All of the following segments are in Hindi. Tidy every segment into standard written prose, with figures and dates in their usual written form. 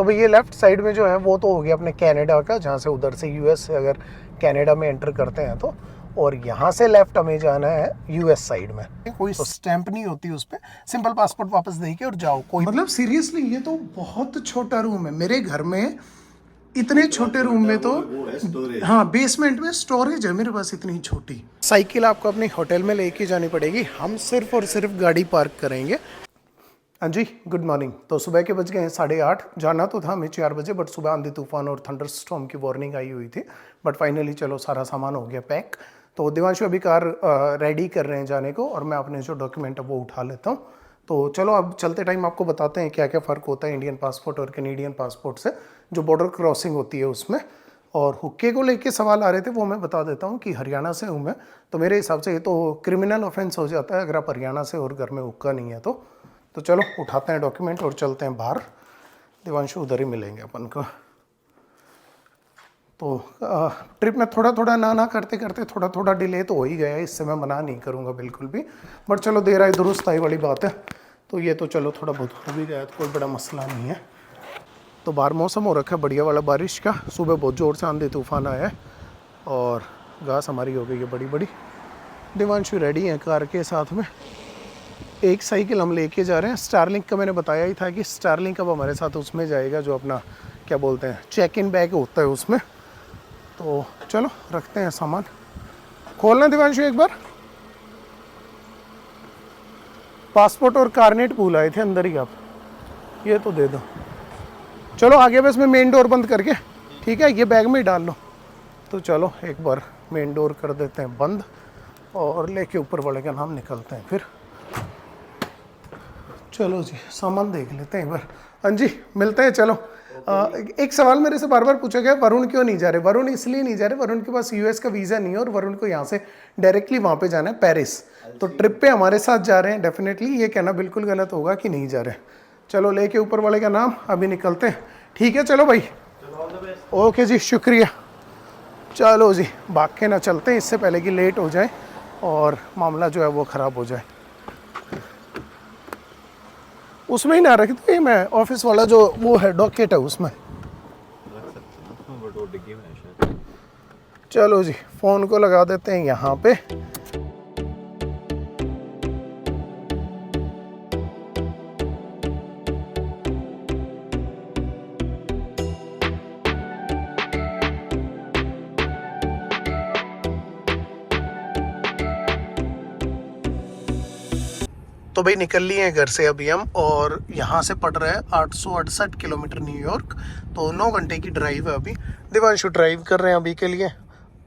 तो भाई ये लेफ्ट साइड में जो है वो तो हो गया अपने कनाडा का, जहाँ से उधर से यूएस से अगर कनाडा में एंटर करते हैं तो, और यहाँ से लेफ्ट हमें जाना है यूएस साइड में। कोई तो स्टैंप नहीं होती उस पर, सिंपल पासपोर्ट वापस दे के और जाओ। कोई मतलब सीरियसली ये तो बहुत छोटा रूम है। मेरे घर में इतने छोटे रूम में तो हाँ बेसमेंट में स्टोरेज है मेरे पास इतनी छोटी। साइकिल आपको अपनी होटल में लेके जानी पड़ेगी, हम सिर्फ और सिर्फ गाड़ी पार्क करेंगे। हाँ जी, गुड मॉर्निंग। तो सुबह के बज गए हैं 8:30। जाना तो था हमें 4 बजे, बट सुबह आंधी तूफान और थंडर स्टॉर्म की वार्निंग आई हुई थी। बट फाइनली चलो सारा सामान हो गया पैक। तो दिवांशु अभी कार रेडी कर रहे हैं जाने को, और मैं अपने जो डॉक्यूमेंट है वो उठा लेता हूँ। तो चलो अब चलते टाइम आपको बताते हैं क्या क्या फ़र्क होता है इंडियन पासपोर्ट और कैनेडियन पासपोर्ट से, जो बॉर्डर क्रॉसिंग होती है उसमें। और हुक्के को लेके सवाल आ रहे थे, वो मैं बता देता हूँ कि हरियाणा से हूँ मैं, तो मेरे हिसाब से ये तो क्रिमिनल ऑफेंस हो जाता है अगर आप हरियाणा से और घर में हुक्का नहीं है तो चलो उठाते हैं डॉक्यूमेंट और चलते हैं बाहर। दिवांशु उधर ही मिलेंगे अपन को। तो ट्रिप में थोड़ा थोड़ा ना करते करते थोड़ा थोड़ा डिले तो हो ही गया है, इससे मैं मना नहीं करूँगा बिल्कुल भी, बट चलो देर आए दुरुस्त आई वाली बात है। तो ये तो चलो थोड़ा बहुत हो भी गया तो कोई बड़ा मसला नहीं है। तो बाहर मौसम हो रखा है बढ़िया वाला बारिश का, सुबह बहुत ज़ोर से आंधी तूफान आया है और घास हमारी हो गई है बड़ी बड़ी। दिवांशु रेडी हैं कार के साथ में। एक साइकिल हम लेके जा रहे हैं स्टारलिंक का, मैंने बताया ही था कि स्टारलिंक अब हमारे साथ उसमें जाएगा, जो अपना क्या बोलते हैं चेक इन बैग होता है उसमें। तो चलो रखते हैं सामान। खोलना दिवांशु एक बार। पासपोर्ट और कारनेट भूल आए थे अंदर ही आप, ये तो दे दो। चलो आगे बस मैं मेन डोर बंद करके, ठीक है, ये बैग में ही डाल लो। तो चलो एक बार मेन डोर कर देते हैं बंद और लेके ऊपर वाले का नाम निकलते हैं फिर। चलो जी सामान देख लेते हैं एक बार। हाँ जी मिलते हैं चलो। एक सवाल मेरे से बार बार पूछा गया, वरुण क्यों नहीं जा रहे? वरुण इसलिए नहीं जा रहे, वरुण के पास यूएस का वीज़ा नहीं है और वरुण को यहाँ से डायरेक्टली वहाँ पे जाना है पेरिस। तो ट्रिप पे हमारे साथ जा रहे हैं डेफिनेटली, ये कहना बिल्कुल गलत होगा कि नहीं जा रहे। चलो लेके ऊपर वाले का नाम अभी निकलते हैं, ठीक है चलो भाई। ओके जी शुक्रिया। चलो जी भाग के ना चलते हैं इससे पहले कि लेट हो जाए और मामला जो है वो ख़राब हो जाए। उसमें ही ना रख दो, मैं ऑफिस वाला जो वो है डॉकेट है उसमें रख सकते हैं। चलो जी फ़ोन को लगा देते हैं यहाँ पे। तो भाई निकल लिए हैं घर से अभी हम, और यहाँ से पड़ रहा है 868 किलोमीटर न्यूयॉर्क। तो 9 घंटे की ड्राइव है अभी। दिवांशु ड्राइव कर रहे हैं अभी के लिए,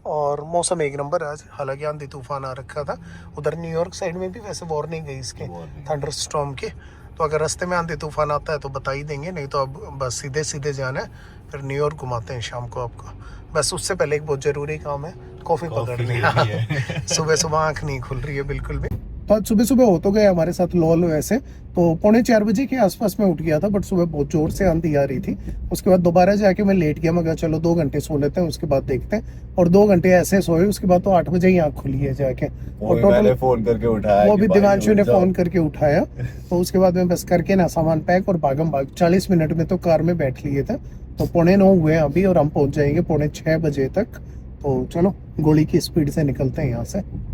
और मौसम एक नंबर है आज, हालांकि आंधी तूफान आ रखा था। उधर न्यूयॉर्क साइड में भी वैसे वार्निंग है इसके थंडर स्टॉर्म की, तो अगर रास्ते में आंधी तूफान आता है तो बता ही देंगे, नहीं तो अब बस सीधे सीधे जाना है, फिर न्यूयॉर्क घुमाते हैं शाम को आपको। बस उससे पहले एक बहुत ज़रूरी काम है, कॉफ़ी पकड़नी है। सुबह सुबह आँख नहीं खुल रही है बिल्कुल भी। तो सुबह सुबह हो तो गया हमारे साथ लॉल वैसे, तो 3:45 बजे के आसपास में उठ गया था, बट सुबह बहुत जोर से आंधी आ रही थी। उसके बाद दोबारा जाके मैं लेट गया, मैं कहा चलो 2 घंटे सो लेते हैं उसके बाद देखते हैं, और 2 घंटे ऐसे सोए। उसके बाद तो 8 बजे ही आँख खुली है जाके, और टोटल फोन करके उठाया, वो भी दिवांशु ने फोन करके उठाया। तो उसके बाद मैं बस करके ना सामान पैक और भागम भाग 40 मिनट में तो कार में बैठ लिए थे। तो 9:15 हुए अभी और हम पहुंच जाएंगे 6:45 बजे तक। तो चलो गोली की स्पीड से निकलते हैं यहाँ से।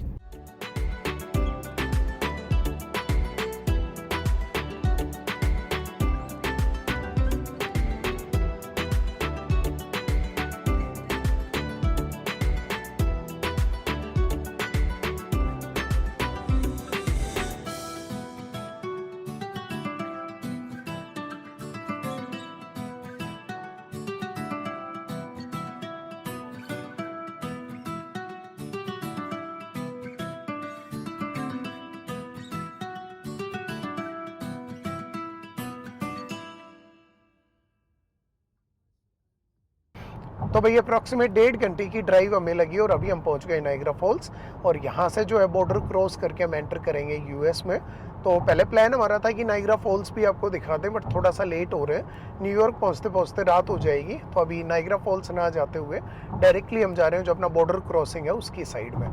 तो भाई अप्रॉक्सीमेट 1.5 घंटे की ड्राइव हमें लगी और अभी हम पहुंच गए नाइग्रा फॉल्स, और यहाँ से जो है बॉर्डर क्रॉस करके हम एंटर करेंगे यूएस में। तो पहले प्लान हमारा था कि नाइग्रा फॉल्स भी आपको दिखा दें, बट थोड़ा सा लेट हो रहे हैं, न्यूयॉर्क पहुँचते पहुँचते रात हो जाएगी। तो अभी नाइग्रा फॉल्स ना जाते हुए डायरेक्टली हम जा रहे हैं जो अपना बॉर्डर क्रॉसिंग है उसकी साइड में।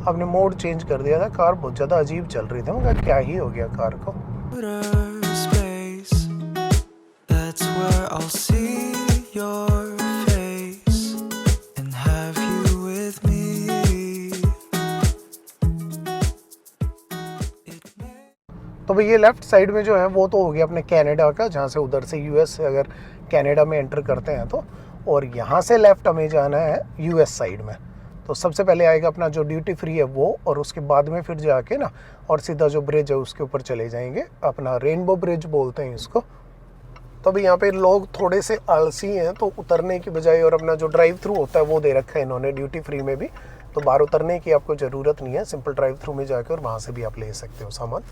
आपने मोड चेंज कर दिया था, कार बहुत ज़्यादा अजीब चल रही थी। मैं क्या ही हो गया कार को। That's where I'll see your face and have you with me. तो भाई ये लेफ्ट साइड में जो है वो तो हो गया अपने कनाडा का, जहाँ से उधर से यूएस से अगर कनाडा में एंटर करते हैं तो, और यहाँ से लेफ्ट हमें जाना है यूएस साइड में। तो सबसे पहले आएगा अपना जो ड्यूटी फ्री है वो, और उसके बाद में फिर जाके ना और सीधा जो ब्रिज है उसके ऊपर चले जाएंगे, अपना रेनबो ब्रिज बोलते हैं इसको। तो अभी यहाँ पे लोग थोड़े से आलसी हैं, तो उतरने की बजाय और अपना जो ड्राइव थ्रू होता है वो दे रखा है इन्होंने ड्यूटी फ्री में भी, तो बाहर उतरने की आपको ज़रूरत नहीं है, सिंपल ड्राइव थ्रू में जाके और वहाँ से भी आप ले सकते हो सामान।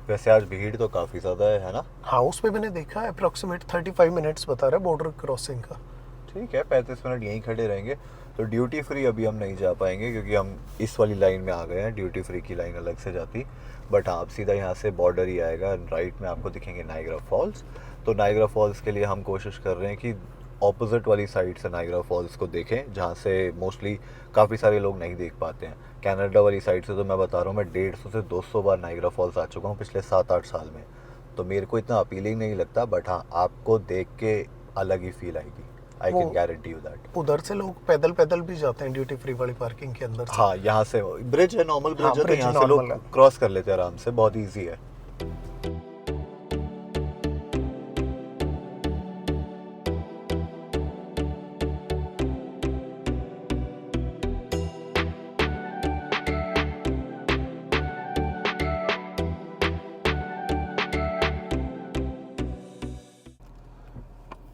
वैसे आज भीड़ तो काफ़ी ज़्यादा है ना? हाँ, उस पर मैंने देखा है अप्रॉक्सीमेट 35 मिनट्स बता रहा है बॉर्डर क्रॉसिंग का। ठीक है, 35 मिनट यहीं खड़े रहेंगे। तो ड्यूटी फ्री अभी हम नहीं जा पाएंगे क्योंकि हम इस वाली लाइन में आ गए हैं, ड्यूटी फ्री की लाइन अलग से जाती। बट हाँ, आप सीधा यहाँ से बॉर्डर ही आएगा, राइट में आपको दिखेंगे नायग्रा फॉल्स। तो नायग्रा फॉल्स के लिए हम कोशिश कर रहे हैं कि ऑपोजिट वाली साइड से नायग्रा फॉल्स को देखें, जहाँ से मोस्टली काफ़ी सारे लोग नहीं देख पाते हैं। कनाडा वाली साइड से तो मैं बता रहा हूँ, मैं 150 से 200 बार नायग्रा फॉल्स आ चुका हूँ पिछले 7-8 साल में। तो मेरे को इतना अपीलिंग नहीं लगता, बट हाँ, आपको देख के अलग ही फील आएगी। I can guarantee you that. उधर से लोग पैदल पैदल भी जाते हैं ड्यूटी फ्री वाली पार्किंग के अंदर से। हाँ, यहाँ से ब्रिज है, नॉर्मल ब्रिज हाँ, है, तो ब्रिज यहाँ से लोग normal है। क्रॉस कर लेते हैं आराम से, बहुत ईजी है।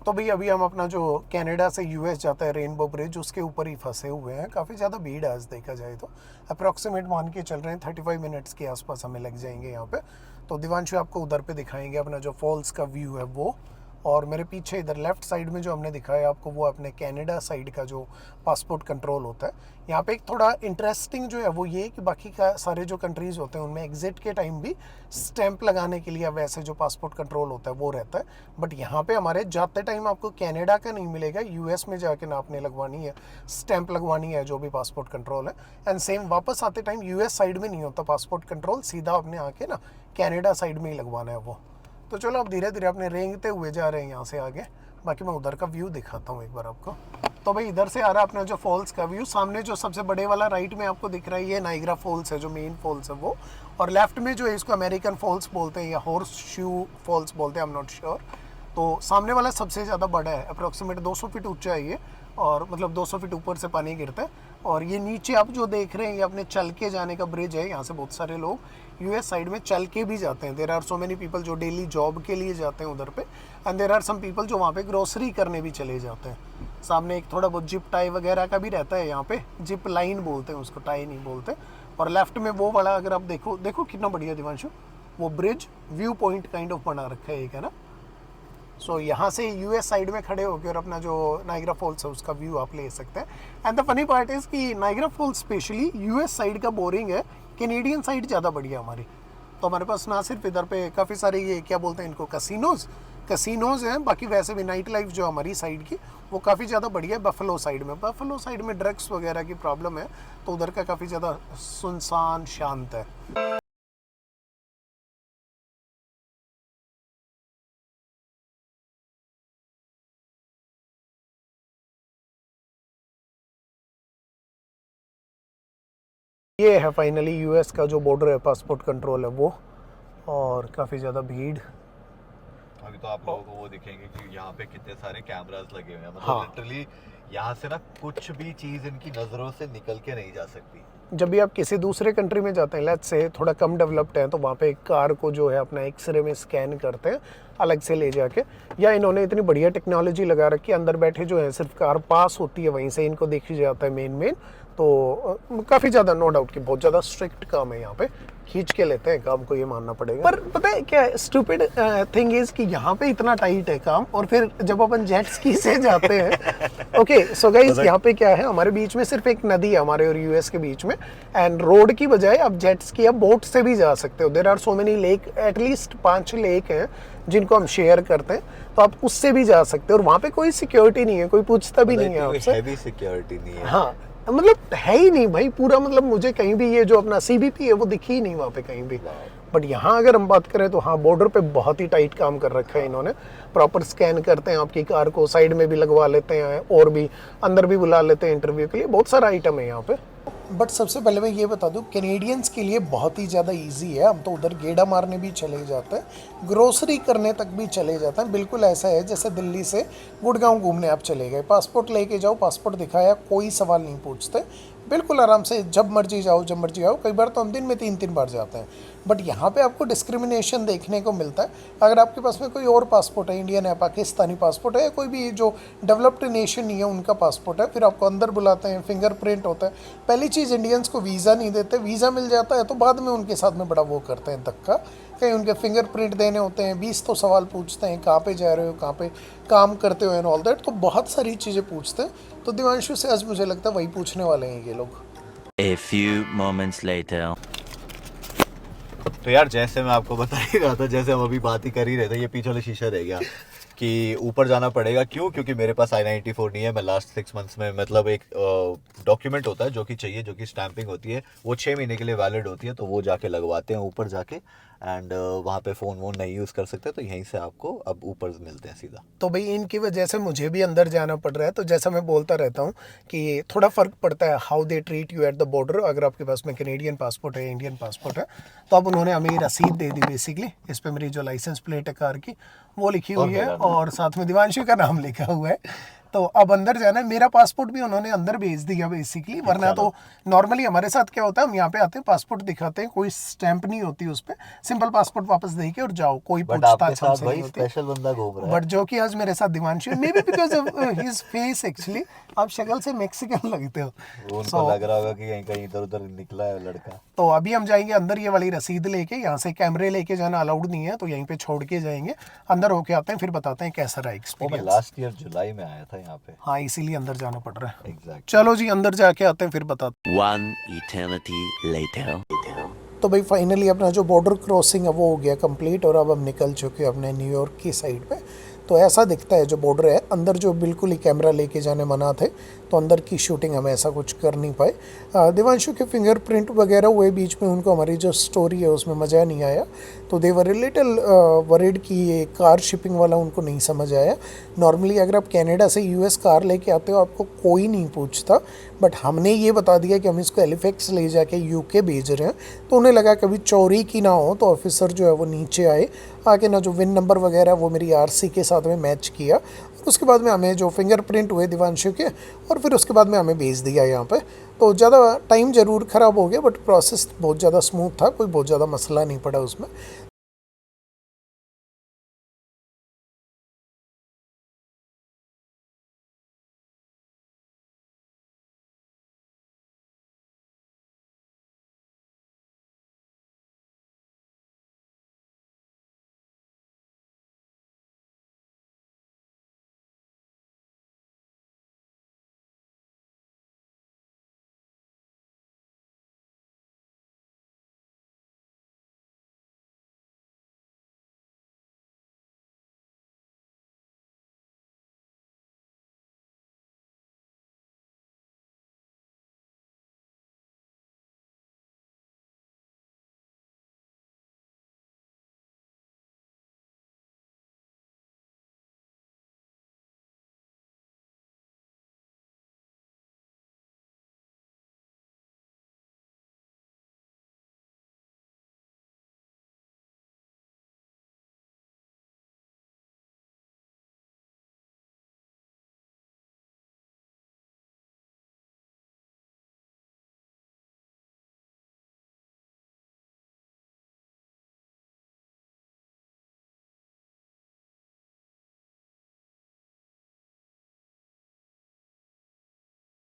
तो भाई अभी हम अपना जो कनाडा से यूएस जाता है रेनबो ब्रिज, उसके ऊपर ही फंसे हुए हैं। काफ़ी ज़्यादा भीड़ आज देखा जाए तो, अप्रॉक्सीमेट मान के चल रहे हैं 35 मिनट्स के आसपास हमें लग जाएंगे यहाँ पे। तो दिवांशु आपको उधर पे दिखाएंगे अपना जो फॉल्स का व्यू है वो, और मेरे पीछे इधर लेफ्ट साइड में जो हमने दिखाया आपको वो अपने कनाडा साइड का जो पासपोर्ट कंट्रोल होता है। यहाँ पे एक थोड़ा इंटरेस्टिंग जो है वो ये कि बाकी का सारे जो कंट्रीज़ होते हैं उनमें एग्जिट के टाइम भी स्टैंप लगाने के लिए वैसे जो पासपोर्ट कंट्रोल होता है वो रहता है, बट यहाँ पे हमारे जाते टाइम आपको कनाडा का नहीं मिलेगा, यूएस में जाके ना आपने लगवानी है, स्टैंप लगवानी है जो भी पासपोर्ट कंट्रोल है। एंड सेम वापस आते टाइम यूएस साइड में नहीं होता पासपोर्ट कंट्रोल, सीधा आपने आके ना कनाडा साइड में ही लगवाना है वो। तो चलो अब धीरे धीरे अपने रेंगते हुए जा रहे हैं यहाँ से आगे। बाकी मैं उधर का व्यू दिखाता हूँ एक बार आपको। तो भाई इधर से आ रहा है अपना जो फॉल्स का व्यू, सामने जो सबसे बड़े वाला राइट में आपको दिख रहा है ये नायग्रा फॉल्स है, जो मेन फॉल्स है वो, और लेफ्ट में जो है इसको अमेरिकन फॉल्स बोलते हैं या हॉर्स शू फॉल्स बोलते हैं, आई एम नॉट श्योर। तो सामने वाला सबसे ज़्यादा बड़ा है, अप्रॉक्सीमेट 200 फीट ऊंचा है ये, और मतलब 200 फीट ऊपर से पानी गिरता है। और ये नीचे आप जो देख रहे हैं ये अपने चल के जाने का ब्रिज है, यहाँ से बहुत सारे लोग यूएस साइड में चल के भी जाते हैं। There are so many people जो डेली जॉब के लिए जाते हैं उधर पे, and there are some people जो वहाँ पे ग्रोसरी करने भी चले जाते हैं। सामने एक थोड़ा बहुत जिप टाई वगैरह का भी रहता है यहाँ पे, जिप लाइन बोलते हैं उसको, टाई नहीं बोलते। और लेफ्ट में वो वाला अगर आप देखो कितना बढ़िया दिवांशु, वो bridge view point kind of बना रखा है एक, है ना। सो यहाँ से यूएस साइड में खड़े होकर अपना जो नायग्रा फॉल्स है उसका व्यू आप ले सकते हैं। And the funny part is कि Niagara Falls specially US side का बोरिंग है, कैनेडियन साइड ज़्यादा बढ़िया हमारी। तो हमारे पास ना सिर्फ इधर पे काफ़ी सारे ये क्या बोलते हैं इनको, कसिनोज हैं, बाकी वैसे भी नाइट लाइफ जो हमारी साइड की वो काफ़ी ज़्यादा बढ़िया है। बफलो साइड में ड्रग्स वगैरह की प्रॉब्लम है, तो उधर का काफ़ी ज़्यादा सुनसान शांत है। ये है फाइनली यूएस का जो बॉर्डर है, पासपोर्ट कंट्रोल है वो, और काफ़ी ज़्यादा भीड़। अभी तो आप लोगों को वो दिखेंगे कि यहाँ पे कितने सारे कैमरास लगे हुए हैं, मतलब हाँ। लिटरली यहाँ से ना कुछ भी चीज़ इनकी नज़रों से निकल के नहीं जा सकती। जब भी आप किसी दूसरे कंट्री में जाते हैं, लेट्स से थोड़ा कम डेवलप्ड है, तो वहाँ पे कार को जो है अपना एक्सरे में स्कैन करते हैं अलग से ले जाके, या इन्होंने इतनी बढ़िया टेक्नोलॉजी लगा रखी है, अंदर बैठे जो है सिर्फ कार पास होती है वहीं से इनको देखी जाता है मेन। तो काफ़ी ज़्यादा नो डाउट कि बहुत ज़्यादा स्ट्रिक्ट काम है यहाँ पे, खींच के लेते हैं काम को, ये मानना पड़ेगा। पर पता है क्या स्टूपिड थिंग इज कि यहाँ पे इतना टाइट है काम, और फिर जब अपन जेट स्की से जाते हैं ओके सो गाइस, यहाँ पे क्या है, हमारे बीच में सिर्फ एक नदी है हमारे और यूएस के बीच में, एंड रोड की बजाय आप जेट स्की या बोट से भी जा सकते हो। There are so many lake, at least 5 lake हैं जिनको हम शेयर करते हैं, तो आप उससे भी जा सकते हो। और वहाँ पे कोई सिक्योरिटी नहीं है, कोई पूछता भी नहीं है आपसे, हैवी सिक्योरिटी नहीं है। हाँ मतलब है ही नहीं भाई पूरा, मतलब मुझे कहीं भी ये जो अपना CBP है वो दिखी ही नहीं वहाँ पे कहीं भी। बट यहाँ अगर हम बात करें तो हाँ, बॉर्डर पे बहुत ही टाइट काम कर रखा है इन्होंने। प्रॉपर स्कैन करते हैं आपकी कार को, साइड में भी लगवा लेते हैं और भी अंदर भी बुला लेते हैं इंटरव्यू के लिए। बहुत सारा आइटम है यहाँ पे। बट सबसे पहले मैं ये बता दूं, कैनेडियंस के लिए बहुत ही ज़्यादा इजी है। हम तो उधर गेड़ा मारने भी चले जाते हैं, ग्रोसरी करने तक भी चले जाते हैं। बिल्कुल ऐसा है जैसे दिल्ली से गुड़गांव घूमने आप चले गए, पासपोर्ट लेके जाओ, पासपोर्ट दिखाया, कोई सवाल नहीं पूछते, बिल्कुल आराम से जब मर्जी जाओ जब मर्जी आओ। कई बार तो हम दिन में 3-3 बार जाते हैं। बट यहाँ पे आपको डिस्क्रिमिनेशन देखने को मिलता है। अगर आपके पास में कोई और पासपोर्ट है, इंडियन है, पाकिस्तानी पासपोर्ट है, या कोई भी जो डेवलप्ड नेशन नहीं है उनका पासपोर्ट है, फिर आपको अंदर बुलाते हैं, फिंगरप्रिंट होता है। पहली चीज़, इंडियंस को वीज़ा नहीं देते। वीज़ा मिल जाता है तो बाद में उनके साथ में बड़ा वो करते हैं धक्का, कहीं उनके फिंगरप्रिंट देने होते हैं, 20 तो सवाल पूछते हैं, कहाँ पे जा रहे हो, कहाँ पे काम करते हो एंड ऑल दैट। तो बहुत सारी चीज़ें पूछते हैं। तो दिवांशु से आज मुझे लगता है वही पूछने वाले हैं ये लोग। A few moments later. तो यार जैसे मैं आपको बता ही रहा था, जैसे हम अभी बात ही कर ही रहे थे, ये पीछे वाला शीशा रह गया कि ऊपर जाना पड़ेगा। क्यों? क्योंकि मेरे पास I-94 नहीं है। मैं लास्ट 6 मंथ्स में, मतलब एक डॉक्यूमेंट होता है जो कि चाहिए, जो कि स्टैंपिंग होती है, वो 6 महीने के लिए वैलिड होती है। तो वो जाके लगवाते हैं ऊपर जाके, एंड वहाँ पे फ़ोन वोन नहीं यूज़ कर सकते, तो यहीं से आपको अब ऊपर मिलते हैं सीधा। तो भाई इनकी वजह से मुझे भी अंदर जाना पड़ रहा है। तो जैसा मैं बोलता रहता हूँ कि थोड़ा फ़र्क पड़ता है how they treat you at the border. अगर आपके पास में कैनेडियन पासपोर्ट है, इंडियन पासपोर्ट है, तो अब उन्होंने हमें रसीद दे दी बेसिकली। इस पर मेरी जो लाइसेंस प्लेट है कार की वो लिखी हुई है और साथ में दिवांशु का नाम लिखा हुआ है। तो अब अंदर जाना है। मेरा पासपोर्ट भी उन्होंने अंदर भेज दिया बेसिकली, वरना तो नॉर्मली हमारे साथ क्या होता है, हम यहाँ पे आते हैं, पासपोर्ट दिखाते हैं, कोई स्टैंप नहीं होती उस पर, सिंपल पासपोर्ट वापस दे के और जाओ, कोई पूछताछ हमसे नहीं होती। स्पेशल बंदा घूम रहा है। बट जो कि आज मेरे साथ Divanshu, may be because of his face actually, आप शक्ल से मैक्सिकन लगते हो। उनको लग रहा होगा कि कहीं कहीं इधर उधर निकला है लड़का। तो अभी हम जाएंगे अंदर, ये वाली रसीद लेके। यहाँ से कैमरे लेके जाना अलाउड नहीं है, तो यहीं पे छोड़ के जाएंगे, अंदर होके आते हैं, फिर बताते हैं कैसा रहा मैं एक्सपीरियंस। लास्ट ईयर जुलाई में आया था यहाँ पे। हाँ, इसीलिए अंदर जाना पड़ रहा है। एग्जैक्ट। चलो जी, अंदर जाके आते हैं, फिर बताते One eternity later. हैं। तो भाई फाइनली अपना जो बॉर्डर क्रॉसिंग है वो हो गया कंप्लीट, और अब हम निकल चुके हैं अपने न्यूयॉर्क की साइड पे। तो ऐसा दिखता है जो बॉर्डर है। अंदर जो बिल्कुल ही कैमरा लेके जाने मना थे, तो अंदर की शूटिंग हम ऐसा कुछ कर नहीं पाए। दिवांशु के फिंगरप्रिंट वगैरह हुए बीच में, उनको हमारी जो स्टोरी है उसमें मज़ा नहीं आया। तो दे वर लिटिल वरीड कि ये कार शिपिंग वाला उनको नहीं समझ आया। नॉर्मली अगर आप कनाडा से US कार लेके आते हो, आपको कोई नहीं पूछता, बट हमने ये बता दिया कि हम इसको हैलिफैक्स ले जाके UK भेज रहे हैं। तो उन्हें लगा कभी चोरी की ना हो, तो ऑफिसर जो है वो नीचे आए, आके ना जो विन नंबर वगैरह वो मेरी RC के साथ में मैच किया, और उसके बाद में हमें जो फिंगरप्रिंट हुए दिवांशु के, और फिर उसके बाद में हमें भेज दिया यहाँ पे। तो ज़्यादा टाइम ज़रूर ख़राब हो गया, बट प्रोसेस बहुत ज़्यादा स्मूथ था, कोई बहुत ज़्यादा मसला नहीं पड़ा उसमें।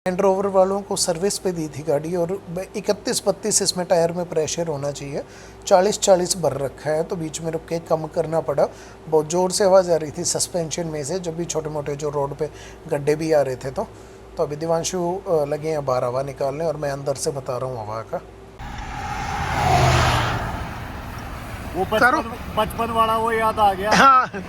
लैंड रोवर वालों को सर्विस पे दी थी गाड़ी, और 31-32 इसमें टायर में प्रेशर होना चाहिए, 40-40 भर रखा है। तो बीच में रुक के कम करना पड़ा। बहुत ज़ोर से आवाज़ आ रही थी सस्पेंशन में से, जब भी छोटे मोटे जो रोड पे गड्ढे भी आ रहे थे। तो अभी दिवांशु लगे हैं बाहर हवा निकालने, और मैं अंदर से बता रहा हूँ हवा का। वो बचपन वाला वो याद आ गया। हाँ,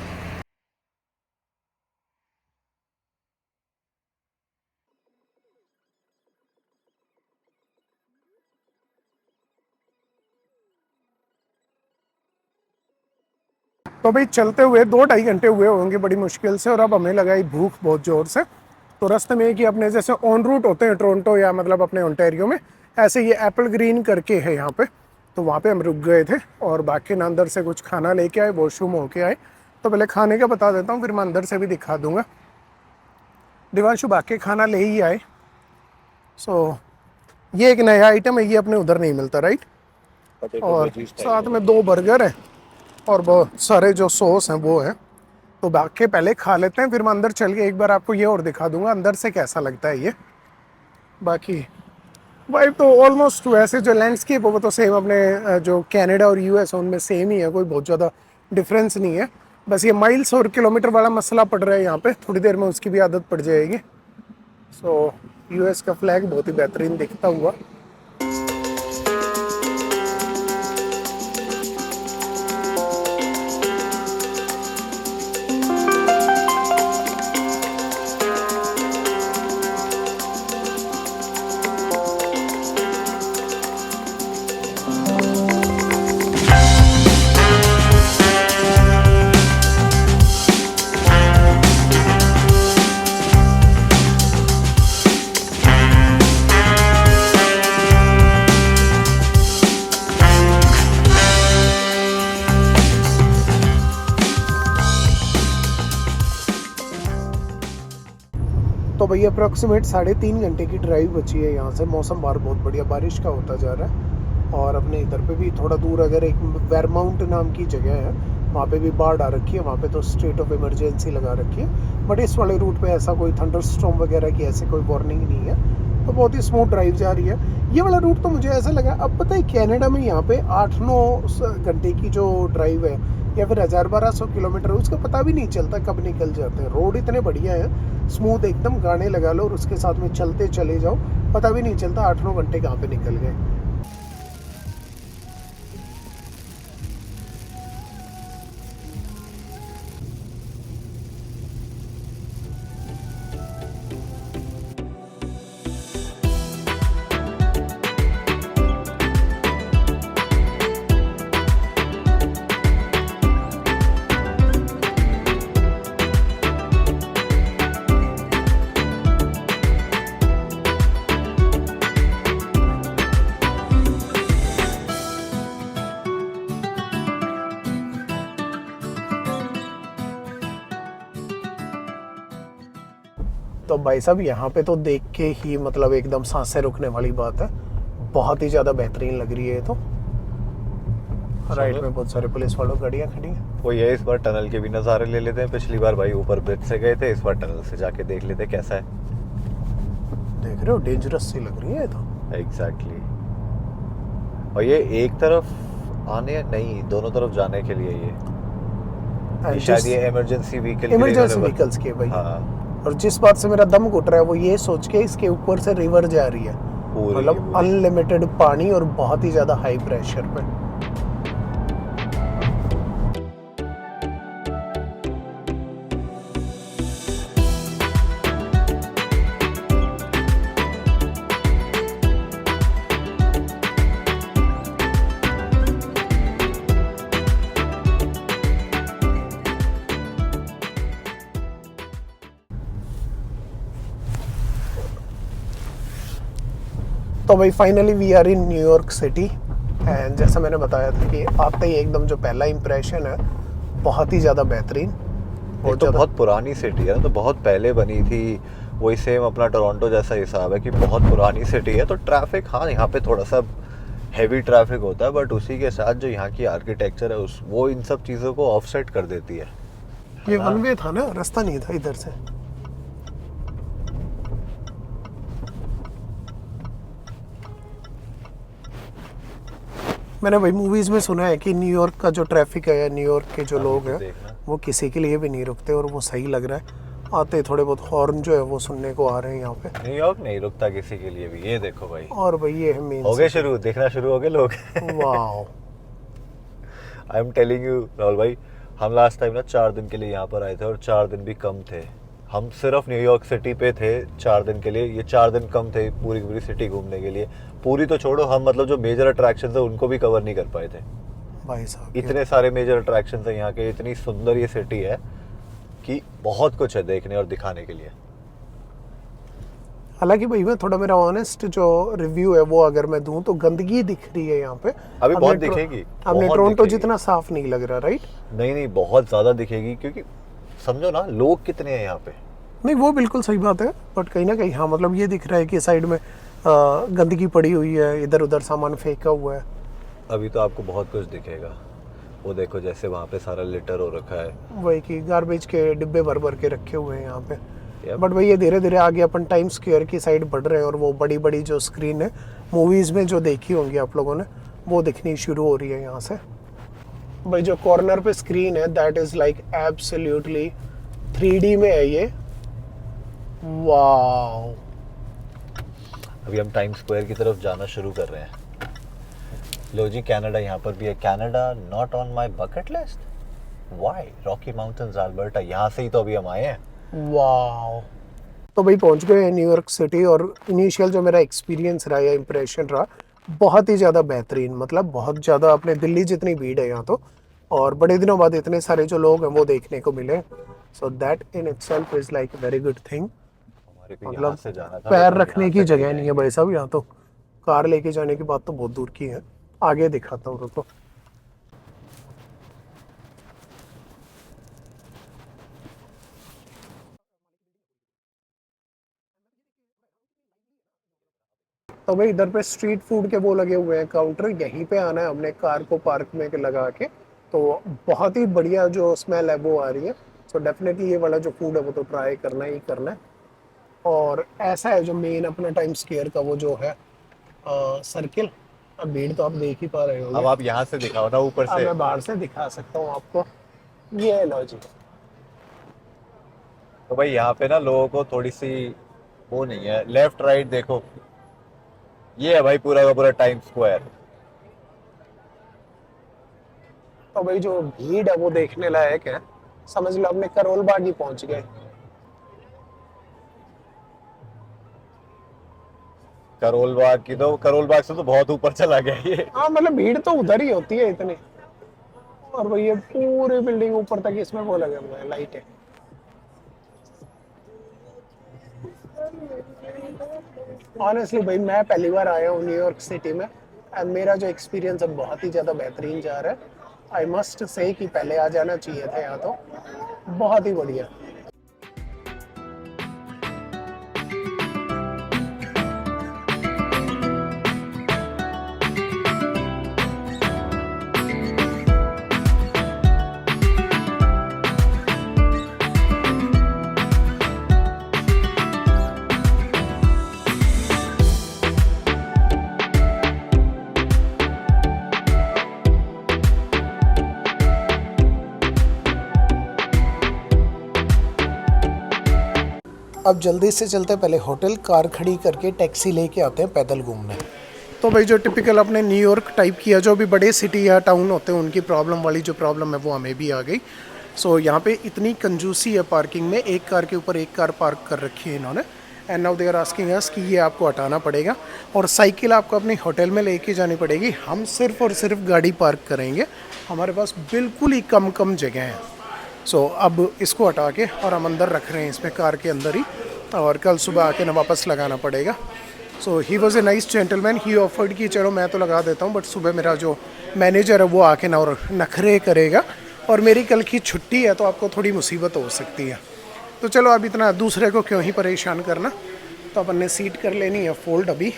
तो भाई चलते हुए 2-2.5 घंटे हुए होंगे बड़ी मुश्किल से, और अब हमें लगाई भूख बहुत ज़ोर से। तो रास्ते में कि अपने जैसे ऑन रूट होते हैं टोरंटो या मतलब अपने ओंटारियो में, ऐसे ये एप्पल ग्रीन करके है यहाँ पे, तो वहाँ पे हम रुक गए थे। और बाकी ना अंदर से कुछ खाना लेके आए, वॉशरूम होके आए। तो पहले खाने का बता देता हूँ, फिर मैं अंदर से भी दिखा दूँगा। दिवांशु बाकी खाना ले ही आए। सो ये एक नया आइटम है, ये अपने उधर नहीं मिलता, राइट। और साथ में 2 बर्गर है और बहुत सारे जो सॉस हैं वो है। तो बाकी पहले खा लेते हैं, फिर मैं अंदर चल के एक बार आपको ये और दिखा दूंगा अंदर से कैसा लगता है ये। बाकी वाइब तो ऑलमोस्ट वैसे जो लैंडस्केप है वो तो सेम अपने जो कनाडा और यूएस उनमें सेम ही है, कोई बहुत ज़्यादा डिफरेंस नहीं है। बस ये माइल्स और किलोमीटर वाला मसला पड़ रहा है यहाँ पे, थोड़ी देर में उसकी भी आदत पड़ जाएगी। सो यूएस का फ्लैग बहुत ही बेहतरीन दिखता हुआ। तो भैया अप्रॉक्सीमेट 3.5 घंटे की ड्राइव बची है यहाँ से। मौसम बाहर बहुत बढ़िया बारिश का होता जा रहा है। और अपने इधर पे भी थोड़ा दूर अगर एक वेरमाउंट नाम की जगह है, वहाँ पे भी बाढ़ आ रखी है, वहाँ पे तो स्टेट ऑफ इमरजेंसी लगा रखी है। बट इस वाले रूट पे ऐसा कोई थंडरस्टॉर्म वगैरह की ऐसे कोई वार्निंग नहीं है, तो बहुत ही स्मूथ ड्राइव जा रही है। ये वाला रूट तो मुझे ऐसा लगा, अब पता है कनाडा में यहाँ पे 8-9 घंटे की जो ड्राइव है या फिर 1000-1200 किलोमीटर, उसका पता भी नहीं चलता कब निकल जाते हैं। रोड इतने बढ़िया हैं, स्मूथ एकदम, गाने लगा लो और उसके साथ में चलते चले जाओ, पता भी नहीं चलता 8-9 घंटे कहाँ पे निकल गए। तो भाई साहब यहाँ पे तो देख के ही मतलब एकदम सांसें रुकने वाली बात है, बहुत ही ज़्यादा बेहतरीन लग रही है। तो राइट में बहुत सारे पुलिस वालों गाड़ियाँ खड़ी हैं। वो ये इस बार टनल के भी नज़ारे ले लेते हैं। पिछली बार भाई ऊपर ब्रिज से गए थे, इस बार टनल से जाके देख लेते हैं कैसा है। देख रहे हो, डेंजरस सी लग रही है तो। एग्जैक्टली। और ये एक तरफ आने नहीं, दोनों तरफ जाने के लिए ये शायद ये इमरजेंसी व्हीकल्स के भाई। हाँ। और जिस बात से मेरा दम घुट रहा है वो ये सोच के इसके ऊपर से रिवर जा रही है, मतलब अनलिमिटेड पानी और बहुत ही ज्यादा हाई प्रेशर पे। तो भाई finally we are in New York city. And जैसा मैंने बताया था कि आते ही एकदम जो पहला इंप्रेशन है बहुत ही ज़्यादा बेहतरीन। तो बहुत पुरानी सिटी है ना, तो बहुत पहले बनी थी। वही सेम अपना टोरंटो जैसा हिसाब है कि बहुत पुरानी सिटी है, तो ट्रैफिक हाँ यहाँ पे थोड़ा सा हैवी ट्रैफिक होता है, बट उसी के साथ जो यहाँ की आर्किटेक्चर है उस वो इन सब चीज़ों को ऑफसेट कर देती है। ये वन वे था ना, रास्ता नहीं था इधर से। मैंने भाई मूवीज में सुना है कि न्यूयॉर्क का जो ट्रैफिक है, न्यूयॉर्क के जो लोग हैं वो किसी के लिए भी नहीं रुकते, और वो सही लग रहा है। आते थोड़े बहुत हॉर्न जो है वो सुनने को आ रहे हैं यहाँ पे। न्यूयॉर्क नहीं रुकता किसी के लिए भी, ये देखो भाई। और भाई ये है मेन। हो गए शुरू, देखना शुरू हो गए लोग। Wow. I am telling you Rahul भाई, हम लास्ट टाइम ना 4 दिन के लिए यहाँ पर आए थे और 4 दिन भी कम थे। हम सिर्फ न्यूयॉर्क सिटी पे थे 4 दिन के लिए, ये 4 दिन कम थे पूरी पूरी सिटी घूमने के लिए। पूरी तो छोड़ो, हम मतलब जो मेजर अट्रैक्शंस है उनको भी कवर नहीं कर पाए थे। भाई साहब इतने सारे मेजर अट्रैक्शंस हैं यहाँ के, इतनी सुंदर ये सिटी है कि बहुत कुछ है देखने और दिखाने के लिए। हालांकि भाई मैं थोड़ा, मेरा ऑनेस्ट जो रिव्यू है वो अगर मैं दूं तो गंदगी दिख रही है यहाँ पे। अभी बहुत हमने दिखेगी, हमने बहुत टोरंटो दिखेगी। जितना साफ नहीं लग रहा, राइट? नहीं नहीं, बहुत ज़्यादा दिखेगी, क्योंकि समझो ना लोग कितने हैं यहाँ पे। नहीं वो बिल्कुल सही बात है, बट कहीं ना कहीं हाँ मतलब ये दिख रहा है कि साइड में गंदगी पड़ी हुई है, इधर उधर सामान फेंका हुआ है। अभी तो आपको बहुत कुछ दिखेगा। वो देखो जैसे वहाँ पे सारा लिटर हो रखा है। वही कि गार्बेज के डिब्बे भर भर के रखे हुए हैं यहाँ पे। Yep. बट भाई ये धीरे धीरे आगे अपन टाइम स्क्वायर की साइड बढ़ रहे हैं, और वो बड़ी बड़ी जो स्क्रीन है मूवीज़ में जो देखी होंगी आप लोगों ने, वो दिखनी शुरू हो रही है यहाँ से। भाई जो कॉर्नर पे स्क्रीन है that is like absolutely 3D में है ये। वाओ। अभी हम टाइम स्क्वायर की तरफ जाना शुरू कर रहे हैं। लो जी, कनाडा यहाँ पर भी है। Canada not on my bucket list, why? Rocky mountains, Alberta, यहाँ से ही तो अभी हम आए हैं। वाओ। तो भाई पहुंच गए हैं न्यूयॉर्क सिटी, और इनिशियल जो मेरा एक्सपीरियंस रहा या इम्प्रेशन रहा बहुत ही ज़्यादा बेहतरीन, मतलब बहुत ज़्यादा, अपने दिल्ली जितनी भीड़ है यहाँ तो, और बड़े दिनों बाद इतने सारे जो लोग हैं वो देखने को मिले। So that in itself is like very good thing. हमारे को यहाँ मतलब से जाना था, पैर बट हम रखने यहाँ की से जगह नहीं है भाई साहब यहाँ तो। कार लेके जाने की बात तो बहुत दूर की है। आगे दिखाता हूँ रुको। तो भाई इधर पे स्ट्रीट फूड के वो लगे हुए हैं काउंटर, यहीं पे आना है हमने कार को पार्क में लगा के। तो बहुत ही बढ़िया जो स्मेल है वो आ रही है। सो डेफिनेटली ये वाला जो फूड है वो तो ट्राई करना ही करना है। और ऐसा है जो मेन अपना टाइम स्क्वायर का वो जो है सर्किल। अब भीड़ तो आप देख ही पा रहे अब हो। आप यहाँ से दिखाओ ना ऊपर अब से। मैं बाहर से दिखा सकता हूँ आपको, ये लो जी। तो भाई यहाँ पे ना लोगों को थोड़ी सी वो नहीं है, लेफ्ट राइट देखो, ये है भाई पूरा का पूरा टाइम स्क्वायर। तो भाई जो भीड़ है वो देखने लायक है। समझ लो अपने करोल बाग ही पहुंच गए। करोल बाग की तो, करोल बाग से तो बहुत ऊपर चला गया ये। हाँ मतलब भीड़ तो उधर ही होती है इतनी। और भाई ये पूरी बिल्डिंग ऊपर तक इसमें वो लगे हुए हैं लाइटें। ऑनेस्टली भाई मैं पहली बार आया हूँ न्यूयॉर्क सिटी में, एंड मेरा जो एक्सपीरियंस है बहुत ही ज़्यादा बेहतरीन जा रहा है। आई मस्ट से कि पहले आ जाना चाहिए था यहाँ तो, बहुत ही बढ़िया। अब जल्दी से चलते हैं पहले होटल, कार खड़ी करके टैक्सी लेके आते हैं पैदल घूमने। तो भाई जो टिपिकल अपने न्यूयॉर्क टाइप की है, जो भी बड़े सिटी या टाउन होते हैं उनकी प्रॉब्लम वाली जो प्रॉब्लम है वो हमें भी आ गई। सो यहाँ पे इतनी कंजूसी है पार्किंग में, एक कार के ऊपर एक कार पार्क कर रखी है इन्होंने। And now they are asking us कि ये आपको हटाना पड़ेगा, और साइकिल आपको अपने होटल में लेके जानी पड़ेगी। हम सिर्फ और सिर्फ गाड़ी पार्क करेंगे, हमारे पास बिल्कुल ही कम जगह है। सो अब इसको हटा के और हम अंदर रख रहे हैं इसमें कार के अंदर ही, और कल सुबह आके ना वापस लगाना पड़ेगा। So he was a nice gentleman, he offered कि चलो मैं तो लगा देता हूँ, बट सुबह मेरा जो मैनेजर है वो आके ना और नखरे करेगा, और मेरी कल की छुट्टी है तो आपको थोड़ी मुसीबत हो सकती है। तो चलो अब इतना दूसरे को क्यों ही परेशान करना। तो अपन ने सीट कर लेनी है फोल्ड अभी,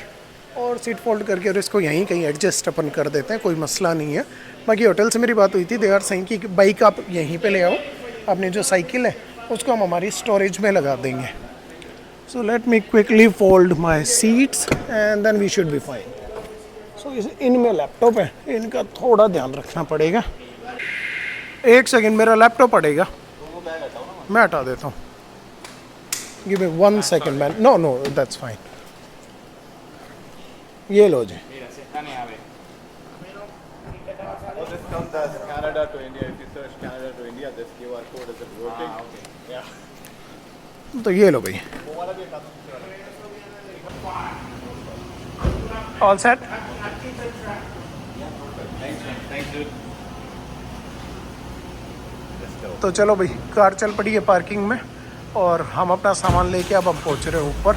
और सीट फोल्ड करके और इसको यहीं कहीं एडजस्ट अपन कर देते हैं, कोई मसला नहीं है। बाकी होटल से मेरी बात हुई थी, दे आर सेइंग कि बाइक आप यहीं पे ले आओ, अपनी जो साइकिल है उसको हम हमारी स्टोरेज में लगा देंगे। So let me quickly fold my seats and then we should be fine. So इनमें लैपटॉप है, इनका थोड़ा ध्यान रखना पड़ेगा। एक सेकेंड, मेरा लैपटॉप पड़ेगा, मैं हटा देता हूँ। Give me 1 second man. No no that's fine. ये लो जी। This comes as Canada to India. If you search Canada to India, this QR code isn't working. Yeah. तो ये लो भाई, ऑल सेट। तो चलो भाई, कार चल पड़ी है पार्किंग में और हम अपना सामान लेके अब हम पहुंच रहे हैं ऊपर।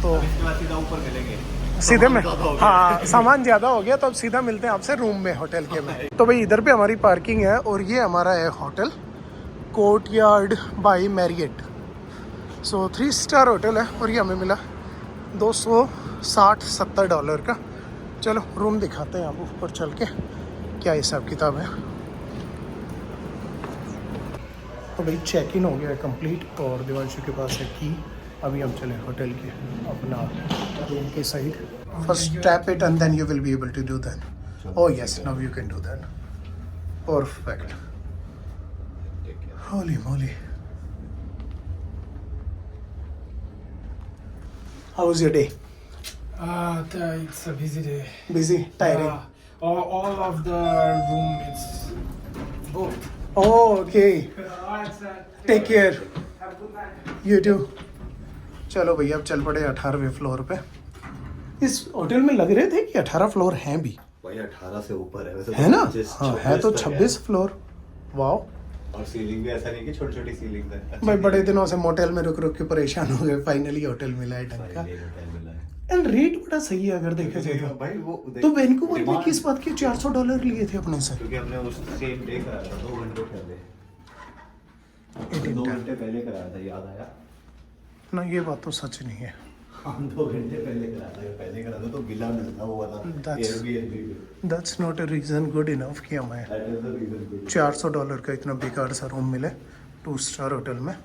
तो सीधा ऊपर मिलेंगे सीधे में, हाँ सामान ज़्यादा हो गया तो अब सीधा मिलते हैं आपसे रूम में, होटल के में। तो भाई इधर पे हमारी पार्किंग है और ये हमारा है होटल कोर्टयार्ड बाय मैरियट। सो 3 स्टार होटल है और ये हमें मिला $260-70 का। चलो रूम दिखाते हैं आपको ऊपर चल के क्या हिसाब किताब है। तो भाई चेक इन हो गया है कंप्लीट और दिवांशु के पास है की। अभी हम चले होटल के अपना रूम के side. First tap it and then you will be able to do that. Oh yes, now you can do that. Perfect. Holy moly, how was your day? It's a busy day. Busy, tiring. All of the room is booked. Oh, okay. Take care. Have a good night. You too. चलो भैया अब चल पड़े 18वें फ्लोर पे। इस होटल में लग रहे थे कि 18 फ्लोर हैं भी, भाई 18 से ऊपर है वैसे, है ना? 26 हाँ है तो 26 फ्लोर। वाओ। और सीलिंग भी ऐसा नहीं कि छोटी छोटी सीलिंग है। भाई बड़े दिनों से मोटेल में रुक रुक के परेशान हो गए, फाइनली होटल मिला है ढंग का। एंड रेट बड़ा सही है अगर देखे जाए तो। भाई वो तो वैंकूवर में किस बात के $400 लिए थे अपने से? क्योंकि हमने उस सेम डे कराया था 2 घंटे पहले। 2 घंटे पहले कराया था, याद आया ना? ये बात तो सच नहीं है। हम 2 घंटे पहले कराया था, पहले करा था तो बिला मिलता हुआ था Airbnb पे। That's not a reason good enough कि हमें That is the reason good. $400 का इतना बेकार सा रूम मिले 2 स्टार होटल में।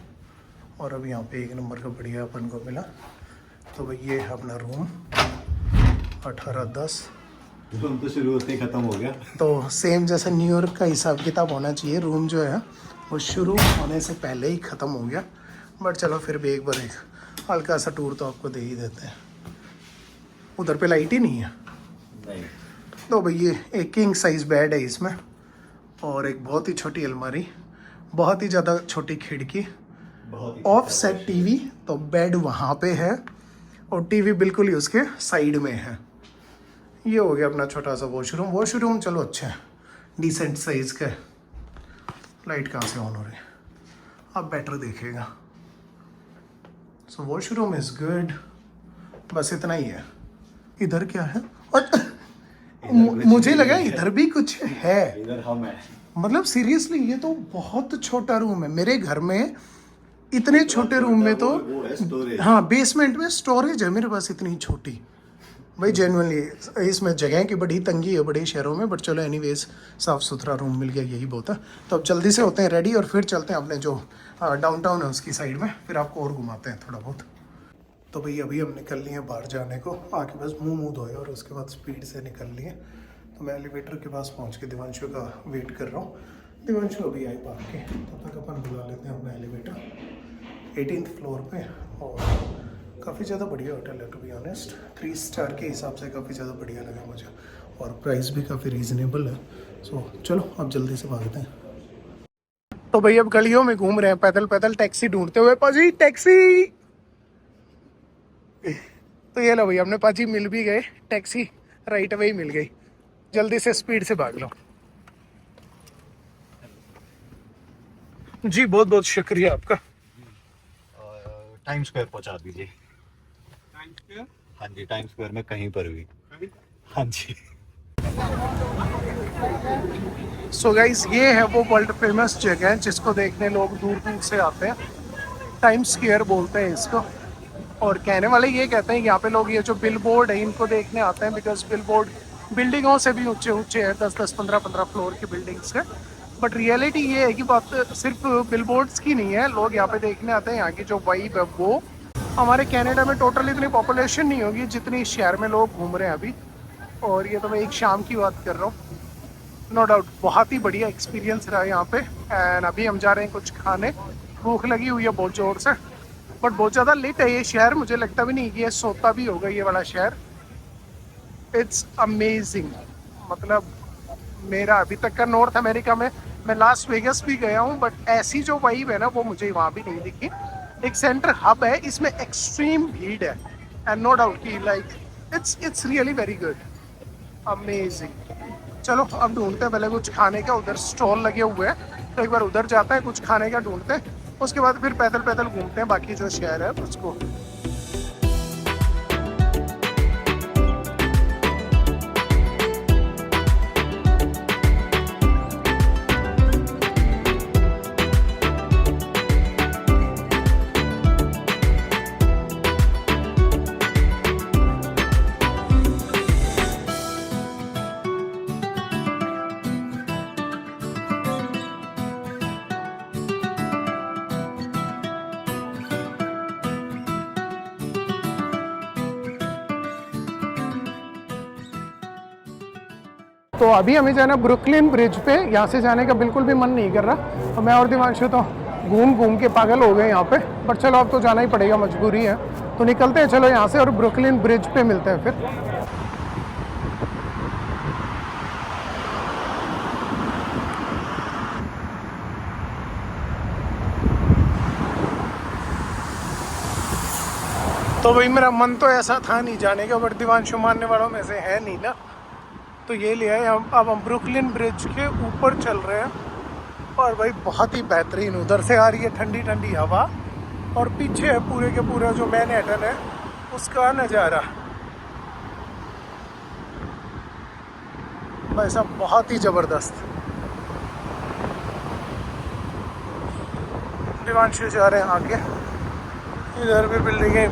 और अब यहाँ पे 1 नंबर का बढ़िया अपन को मिला। तो भाई ये है अपना रूम 1810। रूम तो शुरू होते ही खत्म हो गया। तो सेम जैसे न्यूयॉर्क का हिसाब किताब होना चाहिए, रूम जो है वो शुरू होने से पहले ही ख़त्म हो गया। बट चलो फिर भी एक बार एक हल्का सा टूर तो आपको दे ही देते हैं। उधर पे लाइट ही नहीं है। नहीं, तो भाई ये एक किंग साइज़ बेड है इसमें और एक बहुत ही छोटी अलमारी, बहुत ही ज़्यादा छोटी खिड़की, बहुत ही ऑफ सेट टीवी। तो बेड वहाँ पे है और टीवी बिल्कुल ही उसके साइड में है। ये हो गया अपना छोटा सा वॉशरूम। वॉशरूम चलो अच्छा है, डिसेंट साइज़ का है। लाइट कहाँ से ऑन हो रही है, अब बेटर देखेगा। सो वॉशरूम इज़ गुड, बस इतना ही है। इधर क्या है? और मुझे लगा इधर भी कुछ है। इधर हम है। मतलब सीरियसली ये तो बहुत छोटा रूम है। मेरे घर में इतने छोटे रूम में तो वो है storage। हाँ बेसमेंट में स्टोरेज है मेरे पास इतनी छोटी। भाई जेन्युइनली इसमें जगह की बड़ी तंगी है बड़े शहरों में। बट चलो एनीवेज साफ़ सुथरा रूम मिल गया, यही बहुत है। तो अब जल्दी से होते हैं रेडी और फिर चलते हैं अपने जो डाउनटाउन है उसकी साइड में, फिर आपको और घुमाते हैं थोड़ा बहुत। तो भाई अभी हम निकल लिए हैं बाहर जाने को, आके बस मुँह धोए और उसके बाद स्पीड से निकल लिए। तो मैं एलिवेटर के पास पहुँच के दिवांशु का वेट कर रहा हूँ। दिवांशु अभी आए पार्क के, तब तक अपन बुला लेते हैं अपना एलिवेटर 18th फ्लोर पे। और काफ़ी ज़्यादा बढ़िया होटल है टू बी ऑनेस्ट, 3 स्टार के हिसाब से काफ़ी ज़्यादा बढ़िया लगा मुझे और प्राइस भी काफ़ी रीज़नेबल है। सो चलो अब जल्दी से भागते हैं। तो भाई अब गलियों में घूम रहे हैं पैदल पैदल टैक्सी ढूंढते हुए। पाजी टैक्सी। तो ये लो भाई हमने पाजी मिल भी गए, टैक्सी राइट अवे ही मिल गई। जल्दी से स्पीड से भाग लो। जी बहुत बहुत शुक्रिया आपका। टाइम स्क्वायर पहुंचा दीजिए। हाँ जी, टाइम स्क्वायर में कहीं पर भी। हाँ जी। सो गाइस ये है वो वर्ल्ड फेमस जगह जिसको देखने लोग दूर दूर से आते हैं। टाइम स्क्वायर बोलते हैं इसको। और कहने वाले ये कहते हैं यहाँ पे लोग ये जो बिल बोर्ड है इनको देखने आते हैं, बिकॉज बिल बोर्ड बिल्डिंगों से भी ऊंचे ऊंचे हैं, 10-10, 15-15 फ्लोर की बिल्डिंग्स है। बट रियलिटी ये है कि बात सिर्फ बिल बोर्ड्स की नहीं है, लोग यहाँ पे देखने आते हैं। यहाँ की जो वाइब है वो हमारे कनाडा में टोटल इतनी पॉपुलेशन नहीं होगी जितनी इस शहर में लोग घूम रहे हैं अभी। और ये तो मैं एक शाम की बात कर रहा हूँ। नो डाउट बहुत ही बढ़िया एक्सपीरियंस रहा यहाँ पे। एंड अभी हम जा रहे हैं कुछ खाने, भूख लगी हुई है बहुत ज़ोर से। बट बहुत ज़्यादा लेट है ये शहर, मुझे लगता भी नहीं कि ये सोता भी होगा ये वाला शहर। It's amazing. मतलब मेरा अभी तक का नॉर्थ अमेरिका में मैं लास वेगस भी गया हूँ, बट ऐसी जो वाइब है ना वो मुझे वहाँ भी नहीं दिखी। एक सेंटर हब है, इसमें एक्सट्रीम भीड़ है एंड नो डाउट कि like it's really very good, amazing. चलो अब ढूंढते हैं पहले कुछ खाने का। उधर स्टॉल लगे हुए हैं तो एक बार उधर जाते हैं, कुछ खाने का ढूंढते हैं, उसके बाद फिर पैदल पैदल घूमते हैं बाकी जो शहर है उसको। तो अभी हमें जाना ब्रुकलिन ब्रिज पे, यहाँ से जाने का बिल्कुल भी मन नहीं कर रहा, और मैं और दिवांशु तो घूम घूम के पागल हो गए यहाँ पे, पर चलो अब तो जाना ही पड़ेगा, मजबूरी है, तो निकलते हैं चलो यहाँ से और ब्रुकलिन ब्रिज पे मिलते हैं फिर। तो भाई मेरा मन तो ऐसा था नहीं जाने का, बट दिवांशु मानने वालों में से है नहीं ना, तो ये लिया है। अब हम ब्रुकलिन ब्रिज के ऊपर चल रहे हैं, और भाई बहुत ही बेहतरीन उधर से आ रही है ठंडी ठंडी हवा, और पीछे है पूरे के पूरा जो मैनहट्टन है उसका नज़ारा। भाई साहब बहुत ही ज़बरदस्त। दिवांशु जा रहे हैं आगे, इधर भी बिल्डिंग है।